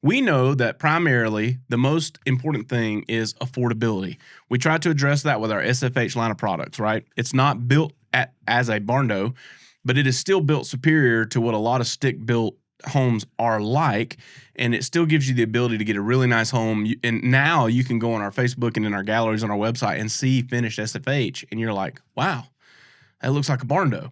We know that primarily the most important thing is affordability. We try to address that with our SFH line of products, right? It's not built as a Barndo, but it is still built superior to what a lot of stick-built homes are like, and it still gives you the ability to get a really nice home. And now you can go on our Facebook and in our galleries on our website and see finished SFH, and you're like, wow, that looks like a Barndo.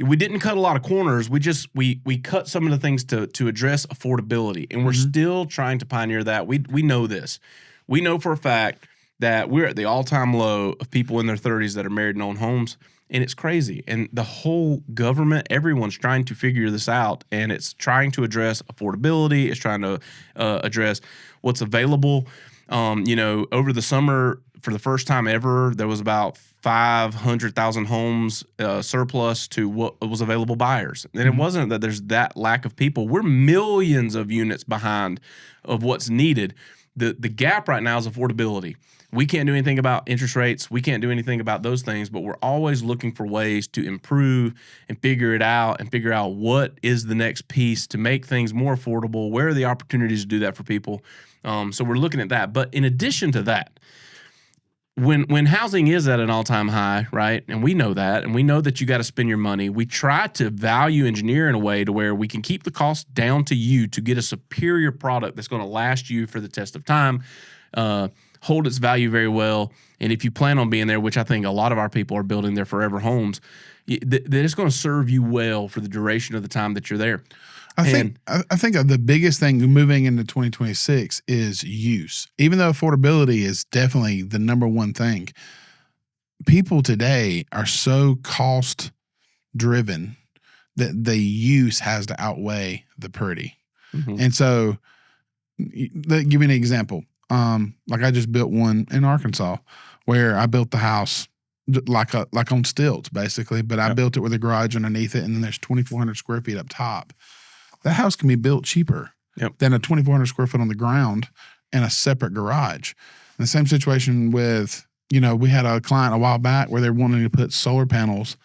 We didn't cut a lot of corners. We cut some of the things to address affordability, and we're still trying to pioneer that. We know this. We know for a fact that we're at the all-time low of people in their 30s that are married and own homes, and it's crazy. And the whole government, everyone's trying to figure this out, and it's trying to address affordability. It's trying to address what's available. Over the summer, for the first time ever, there was about 500,000 homes surplus to what was available buyers. And it wasn't that there's that lack of people. We're millions of units behind of what's needed. The gap right now is affordability. We can't do anything about interest rates. We can't do anything about those things, but we're always looking for ways to improve and figure it out and figure out what is the next piece to make things more affordable. Where are the opportunities to do that for people? So we're looking at that. But in addition to that, when housing is at an all-time high, right, and we know that you got to spend your money, we try to value engineer in a way to where we can keep the cost down to you to get a superior product that's going to last you for the test of time, hold its value very well, and if you plan on being there, which I think a lot of our people are building their forever homes, that it's going to serve you well for the duration of the time that you're there. I think the biggest thing moving into 2026 is use. Even though affordability is definitely the number one thing, people today are so cost driven that the use has to outweigh the pretty. And so, let give you an example. Like I just built one in Arkansas where I built the house like on stilts basically, but I built it with a garage underneath it, and then there's 2,400 square feet up top. That house can be built cheaper than a 2,400 square foot on the ground and a separate garage. And the same situation with, we had a client a while back where they're wanting to put solar panels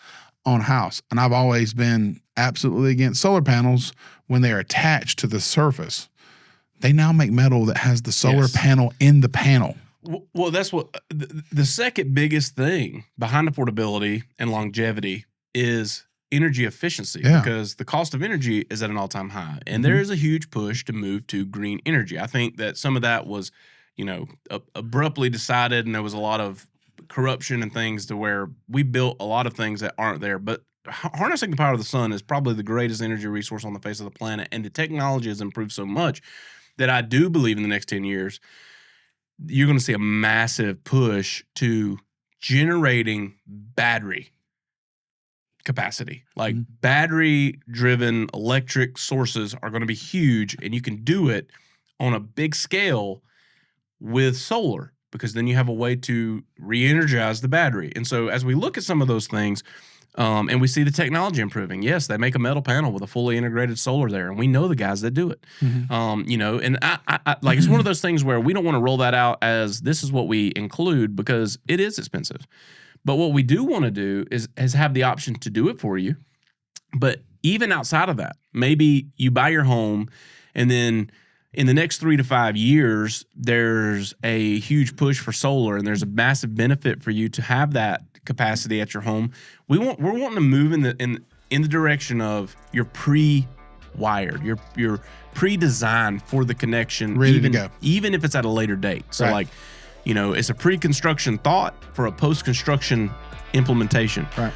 on a house. And I've always been absolutely against solar panels when they're attached to the surface. They now make metal that has the solar panel in the panel. Well, that's what the second biggest thing behind affordability and longevity is energy efficiency, because the cost of energy is at an all-time high, and there is a huge push to move to green energy. I think that some of that was, abruptly decided, and there was a lot of corruption and things to where we built a lot of things that aren't there. But harnessing the power of the sun is probably the greatest energy resource on the face of the planet, and the technology has improved so much that I do believe in the next 10 years, you're going to see a massive push to generating battery capacity. Like battery-driven electric sources are going to be huge, and you can do it on a big scale with solar, because then you have a way to re-energize the battery. And so as we look at some of those things, and we see the technology improving, yes, they make a metal panel with a fully integrated solar there, and we know the guys that do it. And I like, it's one of those things where we don't want to roll that out as this is what we include, because it is expensive. But what we do want to do is have the option to do it for you. But even outside of that, maybe you buy your home, and then in the next 3 to 5 years, there's a huge push for solar, and there's a massive benefit for you to have that capacity at your home. We're wanting to move in the direction of you're pre-wired, you're pre-designed for the connection, ready to go, even if it's at a later date. So like, it's a pre-construction thought for a post-construction implementation. Right.